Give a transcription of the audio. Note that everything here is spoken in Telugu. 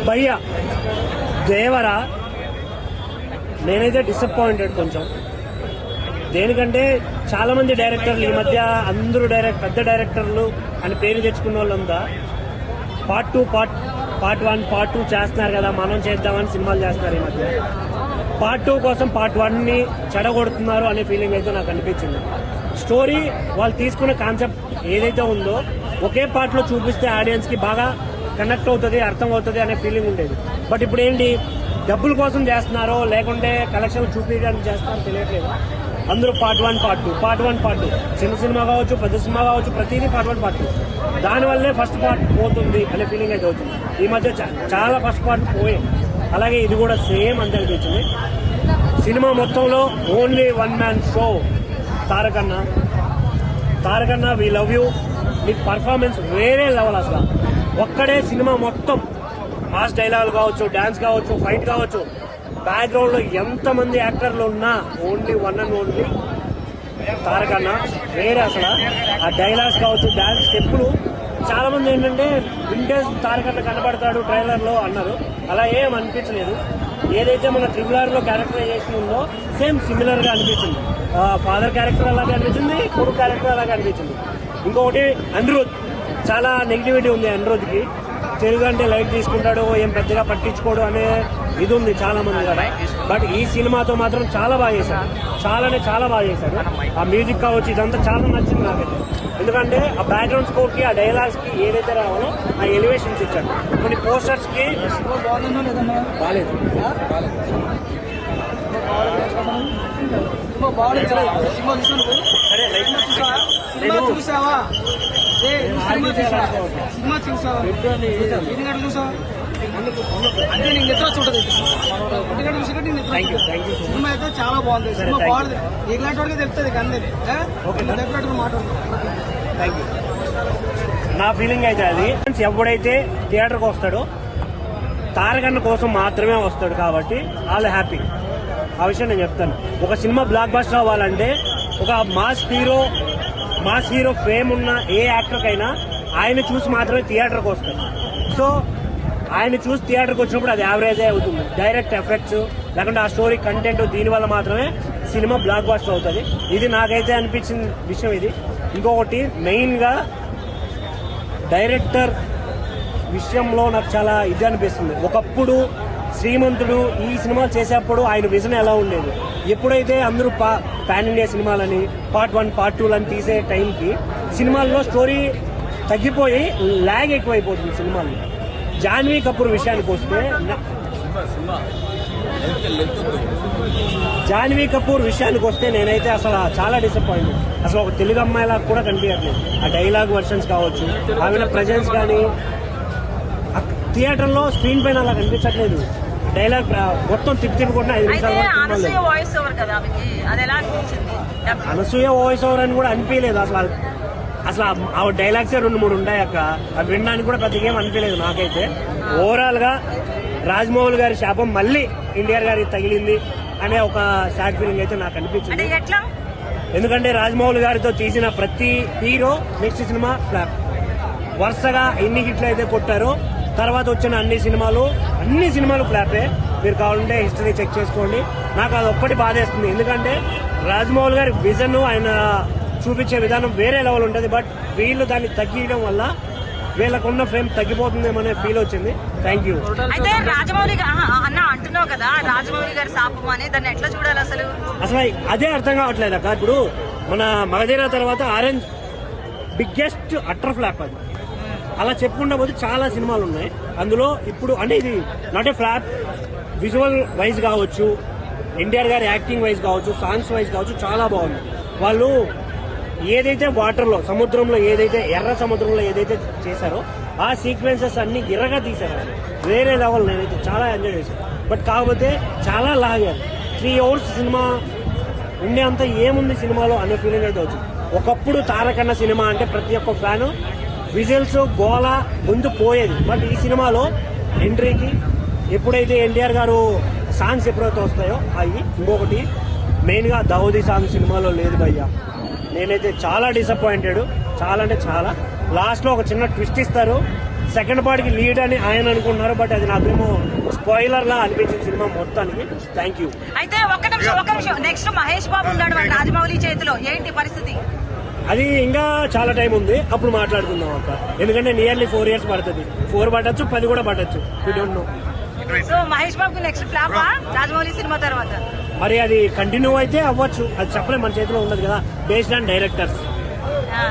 భయ్య దేవరా నేనైతే డిసప్పాయింటెడ్ కొంచెం. దేనికంటే చాలా మంది డైరెక్టర్లు ఈ మధ్య అందరూ పెద్ద డైరెక్టర్లు అని పేరు తెచ్చుకున్న వాళ్ళంతా పార్ట్ 1 పార్ట్ 2 చేస్తున్నారు కదా, మనం చేద్దామని సినిమాలు చేస్తున్నారు. ఈ మధ్య పార్ట్ 2 కోసం పార్ట్ 1ని చెడగొడుతున్నారు అనే ఫీలింగ్ అయితే నాకు అనిపించింది. స్టోరీ వాళ్ళు తీసుకున్న కాన్సెప్ట్ ఏదైతే ఉందో ఒకే పార్ట్లో చూపిస్తే ఆడియన్స్ కి బాగా కనెక్ట్ అవుతుంది, అర్థం అవుతుంది అనే ఫీలింగ్ ఉండేది. బట్ ఇప్పుడు ఏంటి, డబ్బుల కోసం చేస్తున్నారో లేకుంటే కలెక్షన్ చూపించడానికి చేస్తున్నారో తెలియట్లేదు. అందరూ పార్ట్ 1 పార్ట్ 2 చిన్న సినిమా కావచ్చు పెద్ద సినిమా కావచ్చు ప్రతిదీ పార్ట్ 1 పార్ట్ 2. దానివల్లే ఫస్ట్ పార్ట్ పోతుంది అనే ఫీలింగ్ అయితే వచ్చింది. ఈ మధ్య చాలా ఫస్ట్ పార్ట్ పోయాయి. అలాగే ఇది కూడా సేమ్ అంతే అనిపించింది. సినిమా మొత్తంలో ఓన్లీ 1 మ్యాన్ షో. తారకన్నా వి లవ్ యూ. మీ పర్ఫార్మెన్స్ వేరే లెవెల్ అసలు. ఒక్కడే సినిమా మొత్తం మాస్ డైలాగ్ కావచ్చు, డాన్స్ కావచ్చు, ఫైట్ కావచ్చు, బ్యాక్గ్రౌండ్ లో ఎంతమంది యాక్టర్లు ఉన్నా ఓన్లీ 1 అండ్ ఓన్లీ తారకన్నా వేరే అసలు. ఆ డైలాగ్స్ కావచ్చు, డాన్స్ స్టెప్పులు చాలా మంది ఏంటంటే వింటేజ్ తారకన్న కనబడతాడు ట్రైలర్ లో అన్నారు. అలా ఏం అనిపించలేదు. ఏదైతే మన RRR లో క్యారెక్టరైజేషన్ ఉందో సేమ్ సిమిలర్ గా అనిపించింది. ఫాదర్ క్యారెక్టర్ అలాగే అనిపించింది, కొడుకు క్యారెక్టర్ అలాగే అనిపించింది. ఇంకొకటి అనిరుద్, చాలా నెగిటివిటీ ఉంది అనిరుద్కి. తెలుగు అంటే లైట్ తీసుకుంటాడు, ఏం పెద్దగా పట్టించుకోడు అనే ఇది ఉంది చాలా మంది కదా. బట్ ఈ సినిమాతో మాత్రం చాలా బాగా చేశాడు, చాలా బాగా చేశాడు. ఆ మ్యూజిక్ కావచ్చు ఇదంతా చాలా నచ్చింది నాకైతే. ఎందుకంటే ఆ బ్యాక్గ్రౌండ్ స్కోర్ కి, ఆ డైలాగ్స్ కి ఏదైతే రావాలో ఆ ఎలివేషన్స్ ఇచ్చాడు. కొన్ని పోస్టర్స్ కి బాగాలేదు. సినిమా చూసావా? అంటే నేను నిద్ర చూడదు. సినిమా అయితే చాలా బాగుంది. సినిమా బాగుంది. ఇలాంటి వాడికి తెలుస్తుంది కానీ మాట్లాడుతున్నాను. నా ఫీలింగ్ అయితే అది. ఎవడైతే థియేటర్కి వస్తాడో తారకన్న కోసం మాత్రమే వస్తాడు కాబట్టి వాళ్ళు హ్యాపీ. ఆ విషయం నేను చెప్తాను. ఒక సినిమా బ్లాక్ బస్టర్ అవ్వాలంటే ఒక మాస్ హీరో ఫేమ్ ఉన్న ఏ యాక్టర్కైనా ఆయన చూసి మాత్రమే థియేటర్కి వస్తాడు. సో ఆయన చూసి థియేటర్కి వచ్చినప్పుడు అది యావరేజ్ అవుతుంది. డైరెక్ట్ ఎఫెక్ట్స్ లేకుంటే ఆ స్టోరీ కంటెంట్ దీనివల్ల మాత్రమే సినిమా బ్లాక్ బస్టర్ అవుతుంది. ఇది నాకైతే అనిపించిన విషయం ఇది. ఇంకొకటి మెయిన్ గా డైరెక్టర్ విషయంలో నాకు చాలా ఇది అనిపిస్తుంది. ఒకప్పుడు శ్రీమంతుడు ఈ సినిమాలు చేసేప్పుడు ఆయన విజన్ ఎలా ఉండేది. ఎప్పుడైతే అందరూ పాన్ ఇండియా సినిమాలని పార్ట్ 1 పార్ట్ 2 అని తీసే టైంకి సినిమాల్లో స్టోరీ తగ్గిపోయి ల్యాగ్ ఎక్కువైపోతుంది సినిమాల్లో. జాన్వీ కపూర్ విషయానికి వస్తే నేనైతే అసలు చాలా డిసప్పాయింట్. అసలు ఒక తెలుగు అమ్మాయిలా కూడా కనిపించట్లేదు. ఆ డైలాగ్ వర్షన్స్ కావచ్చు, ఆమె ప్రెజెన్స్ కానీ థియేటర్ లో స్క్రీన్ పైన అలా కనిపించట్లేదు. డైలాగ్ మొత్తం తిప్పుకుంటున్నా 5 నిమిషాలు. అనసూయ వాయిస్ ఓవర్ అని కూడా అనిపించలేదు అసలు ఆ డైలాగ్స్ 2-3 ఉన్నాయి అక్క. అవి వినడానికి కూడా పెద్దగా ఏం అనిపించలేదు నాకైతే. ఓవరాల్ గా రాజమౌళి గారి శాపం మళ్ళీ ఎన్టీఆర్ గారికి తగిలింది అనే ఒక సాడ్ ఫీలింగ్ అయితే నాకు అనిపించింది. ఎందుకంటే రాజమౌళి గారితో తీసిన ప్రతి హీరో నెక్స్ట్ సినిమా ఫ్లాప్. వరుసగా ఎన్ని హిట్లు అయితే కొట్టారో తర్వాత వచ్చిన అన్ని సినిమాలు ఫ్లాపే. మీరు కావాలంటే హిస్టరీ చెక్ చేసుకోండి. నాకు అది ఒక్కటి బాధేస్తుంది. ఎందుకంటే రాజమౌళి గారి విజన్, ఆయన చూపించే విధానం వేరే లెవెల్ ఉంటుంది. బట్ వీళ్ళు దాన్ని తగ్గియడం వల్ల వీళ్ళకున్న ఫేమ్ తగ్గిపోతుందేమనే ఫీల్ వచ్చింది. Thank you. అయితే రాజమౌళి అన్న అంటున్నావు కదా, రాజమౌళి గారి శాపం అని దాన్ని ఎట్లా చూడాలి అసలు అదే అర్థం కావట్లేదు అక్క. ఇప్పుడు మన మగధీర తర్వాత ఆరెంజ్ బిగ్గెస్ట్ అట్టర్ ఫ్లాప్ అది. అలా చెప్పుకుంటా పోతే చాలా సినిమాలు ఉన్నాయి. అందులో ఇప్పుడు అంటే ఇది not a flop. Visual wise కావచ్చు, ఎన్టీఆర్ గారి యాక్టింగ్ వైజ్ కావచ్చు, సాంగ్స్ వైజ్ కావచ్చు, చాలా బాగుంది. వాళ్ళు ఏదైతే వాటర్లో సముద్రంలో ఏదైతే ఎర్ర సముద్రంలో ఏదైతే చేశారో ఆ సీక్వెన్సెస్ అన్ని ఎర్రగా తీశారు. వేరే లెవెల్. నేనైతే చాలా ఎంజాయ్ చేశాను. బట్ కాకపోతే చాలా లాగారు. 3 hours సినిమా ఉండే అంత ఏముంది సినిమాలో అనే ఫీలింగ్ అయితే వచ్చింది. ఒకప్పుడు తారకన్న సినిమా అంటే ప్రతి ఒక్క ఫ్యాను విజిల్స్ గోల ముందు పోయేది. బట్ ఈ సినిమాలో ఎంట్రీకి ఎప్పుడైతే ఎన్టీఆర్ గారు సాంగ్స్ ఎప్పుడైతే వస్తాయో అవి. ఇంకొకటి మెయిన్ గా దావూదీ సాంగ్ సినిమాలో లేదు భయ్యా. నేనైతే చాలా డిసప్పాయింటెడ్. చాలా అంటే చాలా. లాస్ట్ లో ఒక చిన్న ట్విస్ట్ ఇస్తారు, సెకండ్ పార్ట్ కి లీడ్ అని ఆయన అనుకుంటున్నారు, బట్ అది నాకేమో స్పాయిలర్ లా అనిపించింది సినిమా మొత్తానికి. Thank you. అయితే ఒక్క నిమిషం నెక్స్ట్ మహేష్ బాబు ఉన్నాడు మన రాజమౌళి చేతిలో, ఏంటి పరిస్థితి? అది ఇంకా చాలా టైం ఉంది, అప్పుడు మాట్లాడుకుందాం అక్క. ఎందుకంటే నియర్లీ 4 years పడుతుంది. 4 పట్టచ్చు, 10 కూడా పట్టచ్చు. We don't know. So Mahesh బాబుకి నెక్స్ట్ ఫ్లాపా రాజమౌళి సినిమా తర్వాత? మరి అది కంటిన్యూ అయితే అవ్వచ్చు, అది చెప్పలే, మన చేతిలో ఉండదు కదా, బేస్డ్ ఆన్ డైరెక్టర్స్. ఆ.